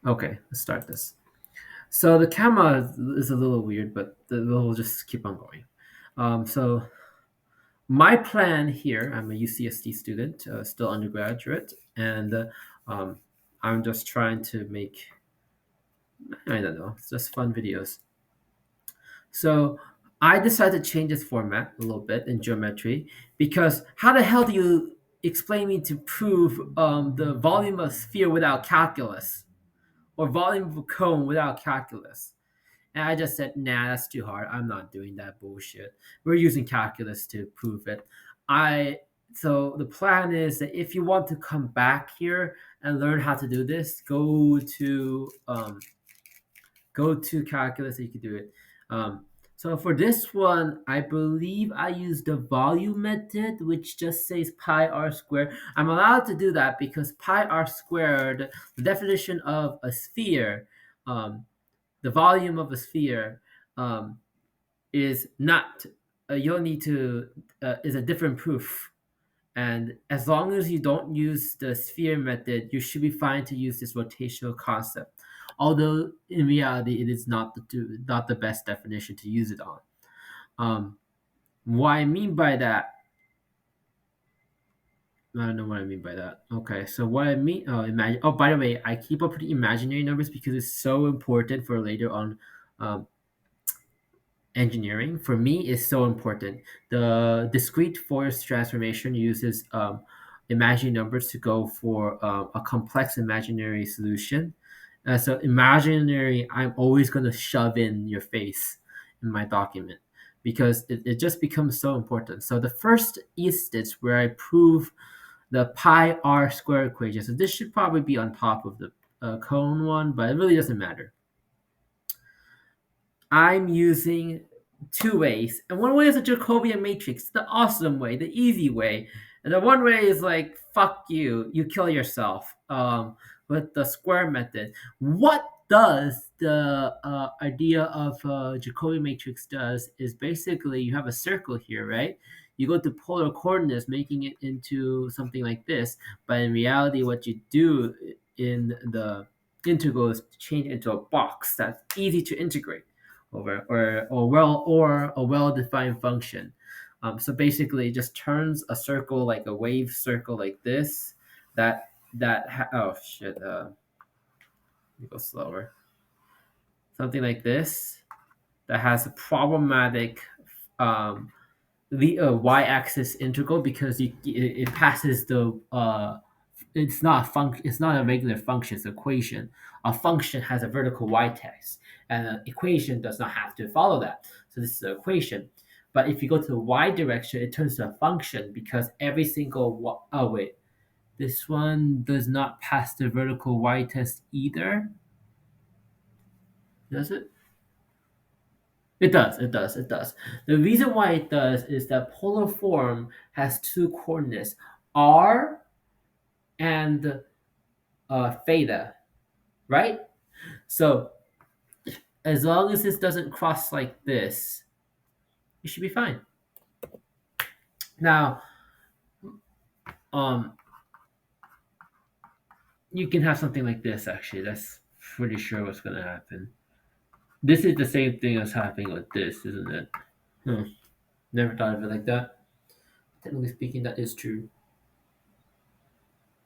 Okay, let's start this. So the camera is a little weird, but we'll just keep on going. So my plan here, I'm a UCSD student, still undergraduate, and um, I'm just trying to make, I don't know, it's just fun videos. So I decided to change this format a little bit in geometry because how the hell do you explain me to prove the volume of a sphere without calculus or volume of a cone without calculus? And I just said, nah, that's too hard. I'm not doing that bullshit. We're using calculus to prove it. I so the plan is that if you want to come back here and learn how to do this, go to calculus so you can do it. So for this one, I believe I used the volume method, which just says pi r squared. I'm allowed to do that because pi r squared, the definition of a sphere, um, the volume of a sphere, um, is not. You don't need to. Is a different proof. And as long as you don't use the sphere method, you should be fine to use this rotational concept. Although in reality, it is not the best definition to use it on. Um, what I mean by that, I don't know what I mean by that. Okay, so what I mean, imagine. Oh, by the way, I keep up putting imaginary numbers because it's so important for later on. Engineering for me is so important. The discrete force transformation uses imaginary numbers to go for a complex imaginary solution. So imaginary, I'm always going to shove in your face in my document because it just becomes so important. So the first instance where I prove the pi r square equation. So this should probably be on top of the cone one, but it really doesn't matter. I'm using two ways. And one way is a Jacobian matrix, the awesome way, the easy way. And the one way is like, fuck you, you kill yourself with the square method. What does the idea of Jacobian matrix does is basically you have a circle here, right? You go to polar coordinates, making it into something like this. But in reality, what you do in the integral is change it into a box that's easy to integrate over or a well-defined function. So basically, it just turns a circle like a wave circle like this. Oh shit. Let me go slower. Something like this that has a problematic um, the y-axis integral because it passes the it's not a regular function, it's an equation. A function has a vertical y-test, and an equation does not have to follow that. So this is an equation. But if you go to the y direction, it turns to a function because every single oh wait, this one does not pass the vertical y-test either. Does it? It does, it does, it does. The reason why it does is that polar form has two coordinates, r and theta, right? So as long as this doesn't cross like this, you should be fine. Now, um, you can have something like this. Actually, that's pretty sure what's going to happen. This is the same thing as happening with this, isn't it? Hmm. Never thought of it like that. Technically speaking, that is true.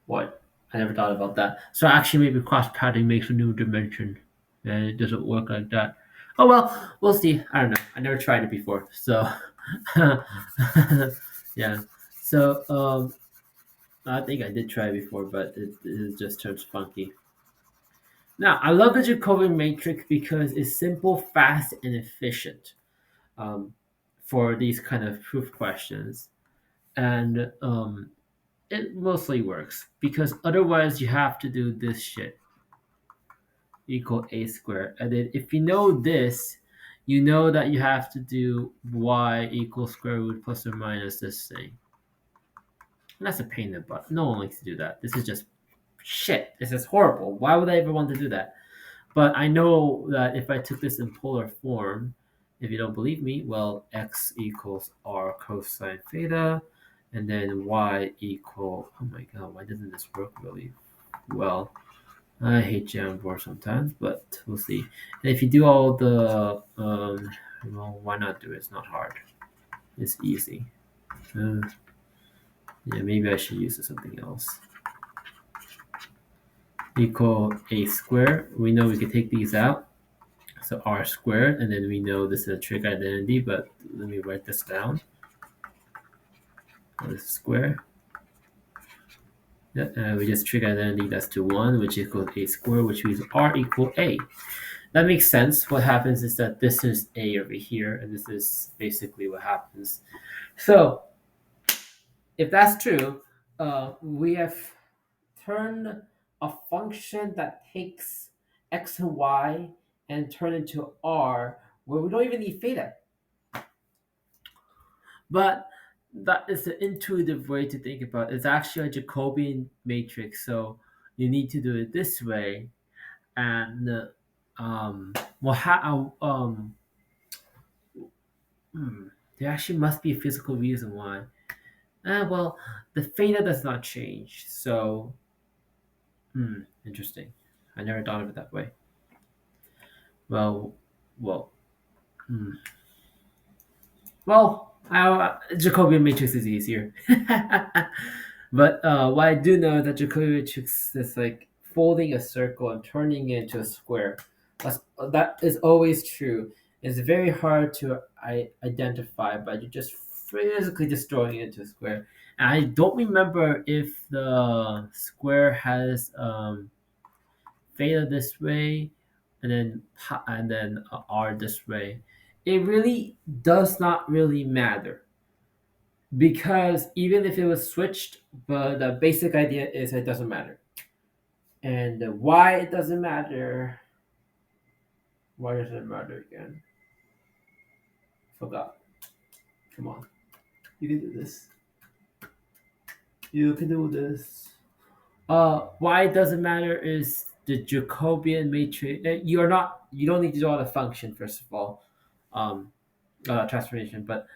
What? I never thought about that. So actually, maybe cross padding makes a new dimension, and it doesn't work like that. Oh well, we'll see. I don't know. I never tried it before, so yeah. So I think I did try it before, but it just turns funky. Now I love the Jacobian matrix because it's simple, fast, and efficient um, for these kind of proof questions, and it mostly works because otherwise you have to do this shit equal a squared. And then if you know this, you know that you have to do y equals square root plus or minus this thing. And that's a pain in the butt. No one likes to do that. This is just shit. This is horrible. Why would I ever want to do that? But I know that if I took this in polar form, if you don't believe me, well, x equals r cosine theta, and then y equal, oh my god, why doesn't this work really well? I hate Jamboard sometimes, but we'll see. And if you do all the, well, why not do it? It's not hard. It's easy. Uh, yeah, maybe I should use something else. Equal a square. We know we can take these out. So r squared, and then we know this is a trig identity, but let me write this down. This is square. Yeah, we just trig identity that's to 1, which equals a squared, which means r equal a. That makes sense. What happens is that this is a over here, and this is basically what happens. So if that's true, we have turned a function that takes x and y and turn into r, where we don't even need theta. But that is the intuitive way to think about it. It's actually a Jacobian matrix, so you need to do it this way. And well, there actually must be a physical reason why. Well, the theta does not change, so interesting. I never thought of it that way. Well, well, hmm. Well, Jacobian matrix is easier. But what I do know is that Jacobian matrix is like folding a circle and turning it into a square. That is always true. It's very hard to identify, but you're just physically destroying it into a square. And I don't remember if the square has theta this way, and then r this way. It really does not really matter because even if it was switched, but the basic idea is it doesn't matter. And why it doesn't matter? Why does it matter again? Forgot. Come on, you can do this. You can do this. Why it doesn't matter is the Jacobian matrix. You don't need to draw the function first of all. Um, transformation, but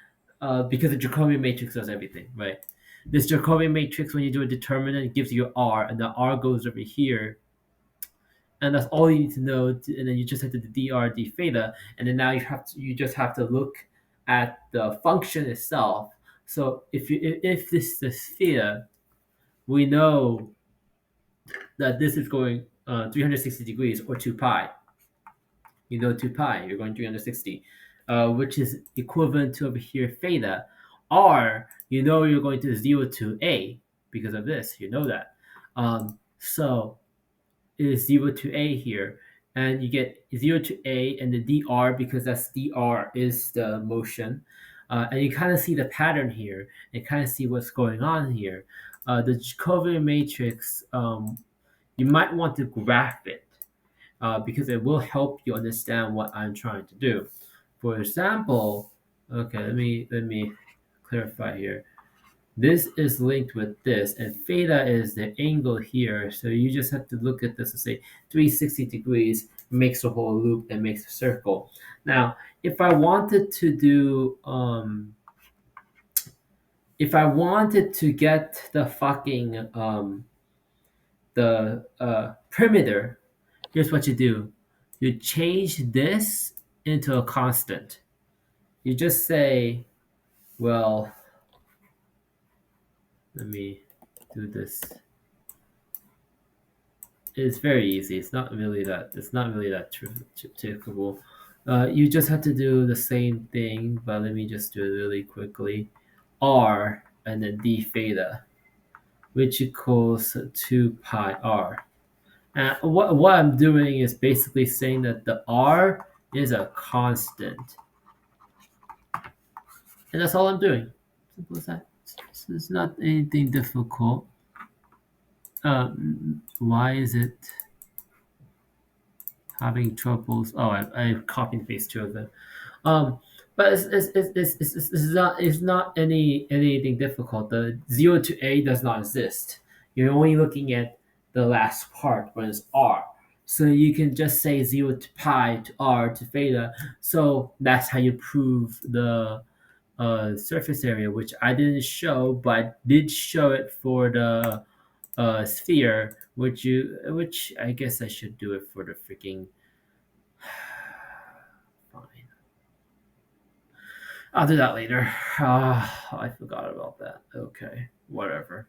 because the Jacobian matrix does everything, right? This Jacobian matrix, when you do a determinant, it gives you r, and the r goes over here, and that's all you need to know. And then you just have to do dr d theta, and then now you just have to look at the function itself. So if this is theta, we know that this is going 360 degrees or 2 pi. You know 2 pi, you're going 360, which is equivalent to over here theta. R, you know you're going to 0 to a because of this, you know that. So it is 0 to a here, and you get 0 to a and the dr because that's dr is the motion. And you kind of see the pattern here and kind of see what's going on here. The Jacobian matrix, you might want to graph it because it will help you understand what I'm trying to do. For example, okay, let me clarify here. This is linked with this, and theta is the angle here. So you just have to look at this and say 360 degrees makes a whole loop and makes a circle. Now, if I wanted to do, if I wanted to get the fucking the perimeter, here's what you do. You change this into a constant. You just say, well, let me do this. It's very easy. It's not really that. It's not really that typical. You just have to do the same thing, but let me just do it really quickly. R and then d theta, which equals 2 pi r. And what I'm doing is basically saying that the r is a constant. And that's all I'm doing. Simple as that. It's not anything difficult. Why is it having troubles? Oh, I copy and paste two of them. Um, but it's not anything difficult. The 0 to a does not exist. You're only looking at the last part when it's r. So you can just say 0 to pi to r to theta. So that's how you prove the surface area, which I didn't show, but I did show it for the sphere, which I guess I should do it for the freaking. Fine, I'll do that later. I forgot about that. Okay, whatever.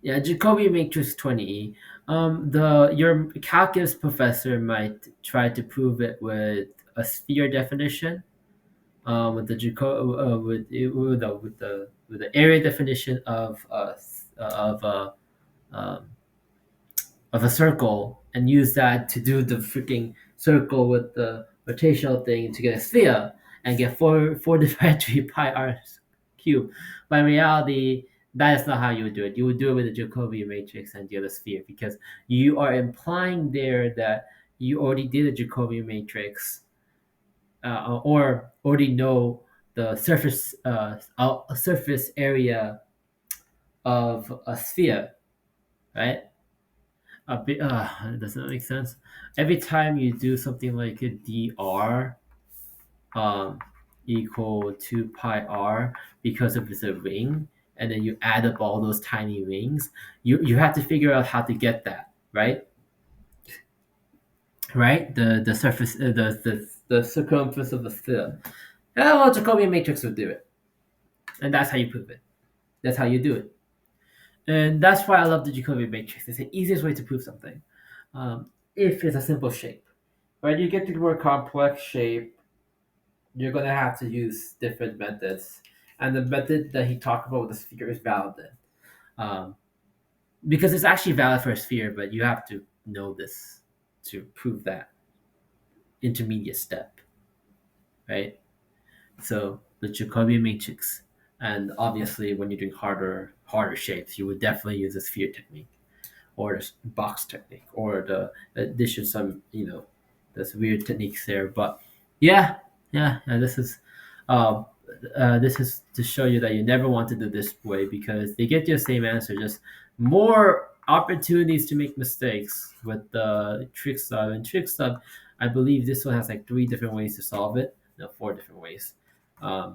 Yeah, Jacobi matrix 20E. The your calculus professor might try to prove it with a sphere definition. With the with the area definition um, of a circle, and use that to do the freaking circle with the rotational thing to get a sphere and get four divided 3 pi r cube. But in reality, that is not how you would do it. You would do it with the Jacobian matrix and the other sphere, because you are implying there that you already did a Jacobian matrix, or already know the surface area of a sphere, right? Does that make sense? Every time you do something like a dr um, equal to pi r, because if it's a ring, and then you add up all those tiny rings, you have to figure out how to get that, right? Right? The surface, the circumference of the sphere. Yeah, well, Jacobian matrix would do it, and that's how you prove it. That's how you do it, and that's why I love the Jacobian matrix. It's the easiest way to prove something. If it's a simple shape. When you get to a more complex shape, you're gonna have to use different methods, and the method that he talked about with the sphere is valid then, um, because it's actually valid for a sphere, but you have to know this to prove that intermediate step, right? So the Jacobian matrix, and obviously when you're doing harder shapes, you would definitely use the sphere technique, or the box technique, or the addition some, there's weird techniques there. But yeah, yeah, uh, this is to show you that you never want to do this way, because they get you the same answer, just more opportunities to make mistakes with the trick sub. And trick sub, I believe this one has like 3 different ways to solve it, no, 4 different ways,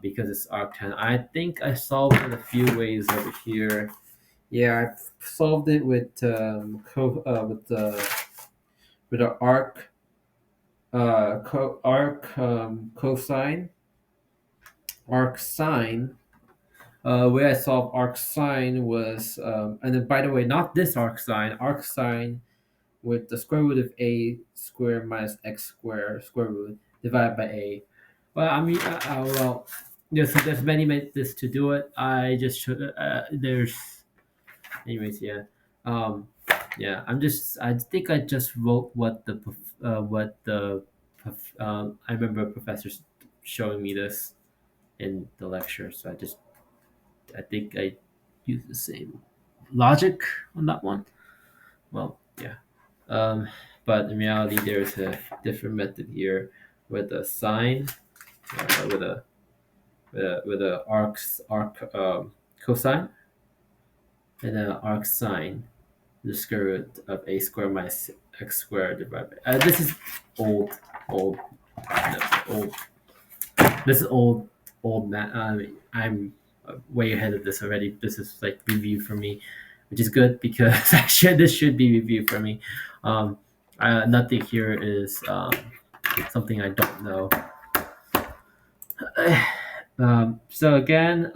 because it's arctan. I think I solved it a few ways over here. Yeah, I solved it with with the cosine arc sine. Where I solved arc sine was, and then by the way, not this arc sine with the square root of a squared minus x square root divided by a. Well, I mean, well, there's many methods to do it. I just there's anyways, yeah. Um, yeah, I think I just wrote what the I remember professors showing me this in the lecture, so I think I used the same logic on that one. Well, yeah. Um, but in reality, there's a different method here with a sine, with a arc cosine, and an arc sine, the square root of a squared minus x squared divided by. This is old, old, no, old. This is old math. I'm way ahead of this already. This is like review for me, which is good, because actually this should be review for me. Um, Nothing here is something I don't know. So again,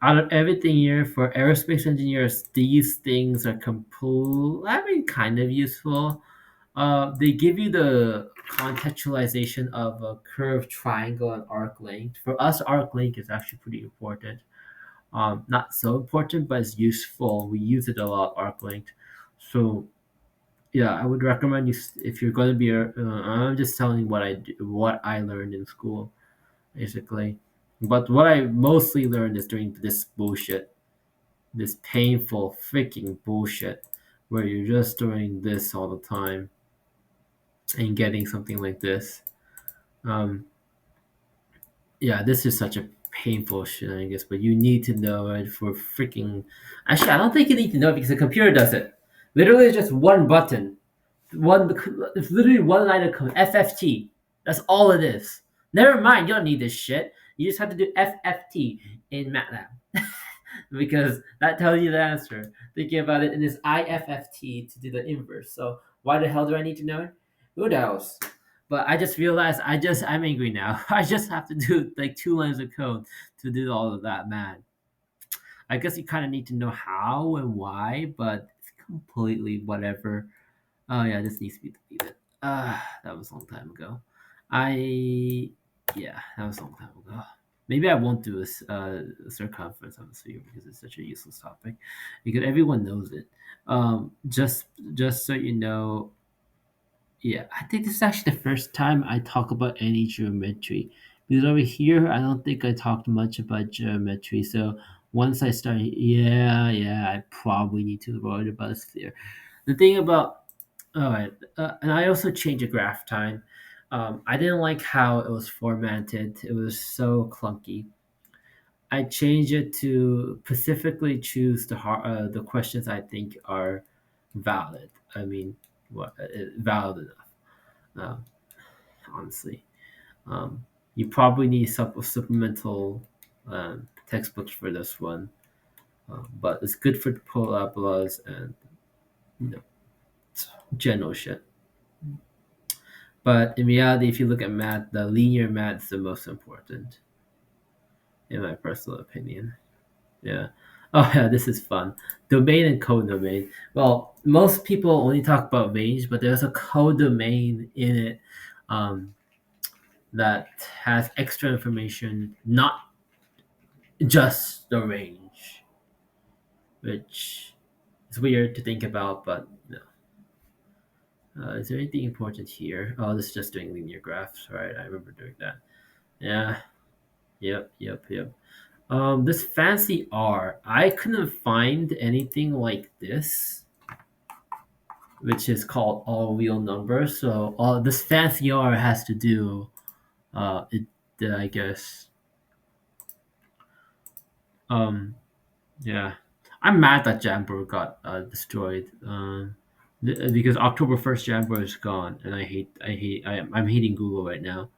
out of everything here for aerospace engineers, these things are kind of useful. They give you the contextualization of a curved triangle and arc length. For us, arc length is actually pretty important. Not so important, but it's useful. We use it a lot, arc length. So yeah, I would recommend you, if you're going to be. I'm just telling what I learned in school, basically. But what I mostly learned is doing this bullshit, this painful freaking bullshit, where you're just doing this all the time and getting something like this. Um, yeah, this is such a painful shit, I guess, but you need to know it for freaking. Actually, I don't think you need to know it, because the computer does it. Literally, it's just one button. It's literally one line of code. FFT. That's all it is. Never mind, you don't need this shit. You just have to do FFT in MATLAB. because that tells you the answer. Thinking about it, and it's IFFT to do the inverse. So why the hell do I need to know it? Who knows? But I just realized I'm angry now. I just have to do like 2 lines of code to do all of that, man. I guess you kind of need to know how and why, but it's completely whatever. Oh yeah, this needs to be deleted. That was a long time ago. I Yeah, that was a long time ago. Maybe I won't do this circumference of the sphere because it's such a useless topic, because everyone knows it. Just so you know, yeah, I think this is actually the first time I talk about any geometry. Because over here, I don't think I talked much about geometry. So once I start, yeah, I probably need to write about a sphere. The thing about, all right, and I also changed the graph time. I didn't like how it was formatted. It was so clunky. I changed it to specifically choose the questions I think are valid. I mean, valid enough. Uh, honestly. You probably need supplemental textbooks for this one, but it's good for parabolas and you know general shit. But in reality, if you look at math, the linear math is the most important, in my personal opinion. Yeah. Oh yeah, this is fun. Domain and codomain. Well, most people only talk about range, but there's a codomain in it um, that has extra information, not just the range, which is weird to think about, but is there anything important here? Oh, this is just doing linear graphs, right? I remember doing that. Yeah, yep. This fancy R, I couldn't find anything like this, which is called all real numbers. So all this fancy R has to do, it, I guess, um, yeah, I'm mad that Jamboard got destroyed. Because October 1st Jamboard is gone, and I'm hating Google right now.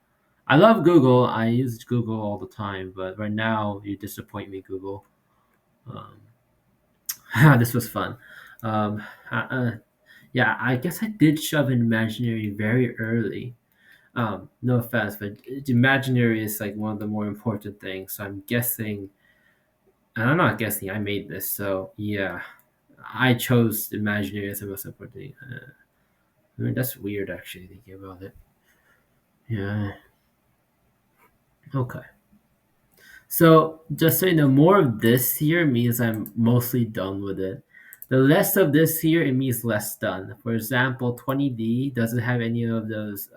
I love Google. I use Google all the time, but right now you disappoint me, Google. This was fun. Um, uh, uh, yeah, I guess I did shove in imaginary very early. No offense, but imaginary is like one of the more important things. So I'm guessing, and I'm not guessing. I made this, so yeah, I chose imaginary as the most important thing. I mean, that's weird, actually, thinking about it. Yeah. Okay. So just so you know, more of this here means I'm mostly done with it. The less of this here, it means less done. For example, 20D doesn't have any of those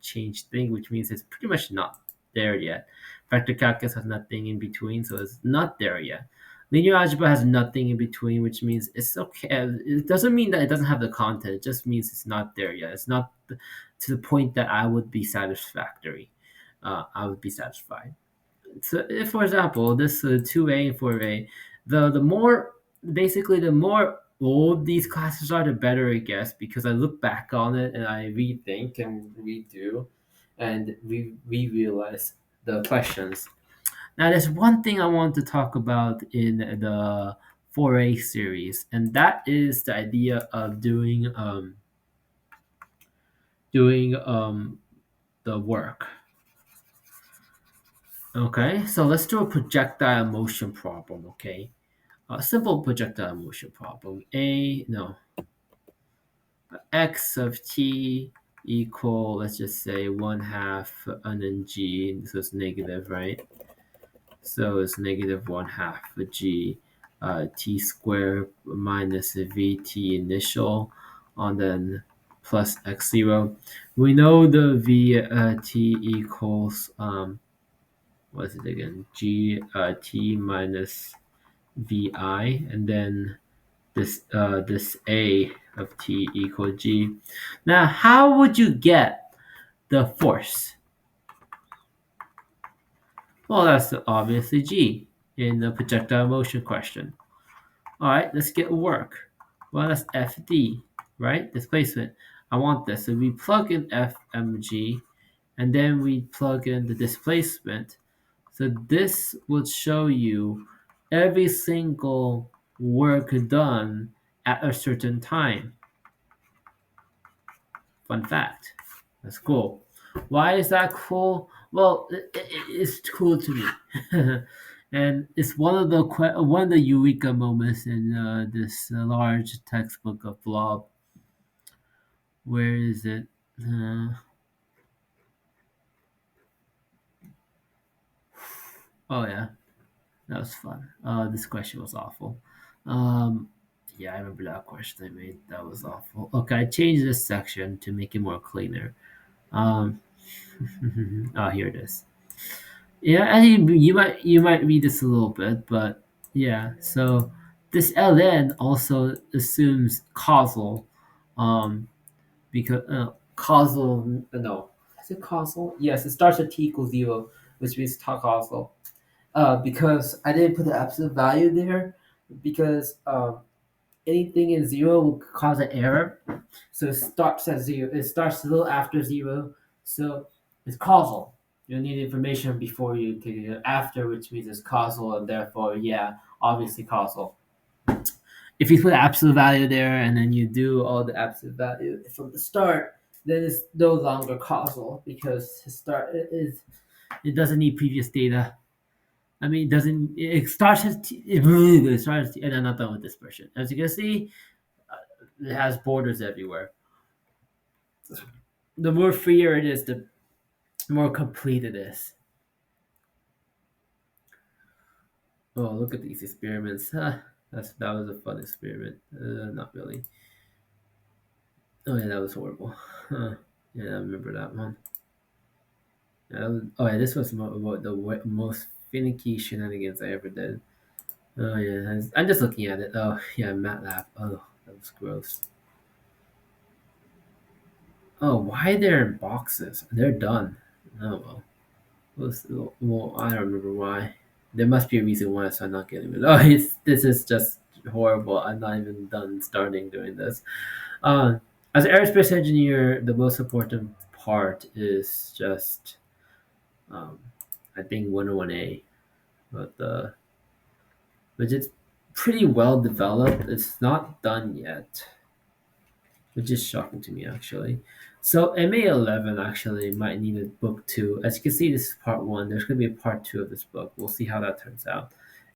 changed thing, which means it's pretty much not there yet. Vector calculus has nothing in between, so it's not there yet. Linear algebra has nothing in between, which means it's okay. It doesn't mean that it doesn't have the content. It just means it's not there yet. It's not to the point that I would be satisfactory. I would be satisfied. So if, for example, this 2A and 4A, the more basically the more old these classes are, the better it gets, because I look back on it and I rethink and redo, and we realize the questions. Now, there's one thing I want to talk about in the 4A series, and that is the idea of doing the work. Okay, so let's do a projectile motion problem. Okay, a simple projectile motion problem. X of t equal, let's just say 1/2 and then g. So it's negative, right? So it's negative 1/2 g t squared minus vt initial, and then plus x0. We know the t equals what is it again? G t minus vi, and then this a of t equal g. Now, how would you get the force? Well, that's obviously g in the projectile motion question. All right, let's get work. Well, that's fd, right? Displacement. I want this. So we plug in fmg, and then we plug in the displacement. So this will show you every single work done at a certain time. Fun fact. That's cool. Why is that cool? Well, it's cool to me, and it's one of the eureka moments in this large textbook of Blob. Where is it? Uh, oh yeah, that was fun. This question was awful. Um, yeah, I remember that question I made. That was awful. Okay, I changed this section to make it more cleaner. Um, oh, here it is. Yeah, I think you might read this a little bit, but yeah. So this ln also assumes causal, um, because causal. No, is it causal? Yes, it starts at t equals 0, which means causal. Because I didn't put the absolute value there, because anything in 0 will cause an error. So it starts at 0. It starts a little after 0. So it's causal. You need information before you take it after, which means it's causal, and therefore, yeah, obviously causal. If you put absolute value there and then you do all the absolute value from the start, then it's no longer causal because it doesn't need previous data. I mean, it doesn't it starts as it starts and I'm not done with dispersion. As you can see, it has borders everywhere. The more freer it is, the more complete it is. Oh, look at these experiments. Huh. That was a fun experiment. Not really. Oh yeah, that was horrible. Huh. Yeah, I remember that one. Oh yeah, this was most finicky shenanigans I ever did. Oh yeah, I'm just looking at it. Oh yeah, MATLAB. Oh, that was gross. Oh, why they're in boxes? They're done. Oh well. Well, I don't remember why. There must be a reason why, so I'm not getting it. Oh, this is just horrible. I'm not even done starting doing this. Uh, as an aerospace engineer, the most important part is just, um, I think 101A, but which is pretty well developed. It's not done yet, which is shocking to me actually. So MA11 actually might need a book two. As you can see, this is part one. There's going to be a part two of this book. We'll see how that turns out.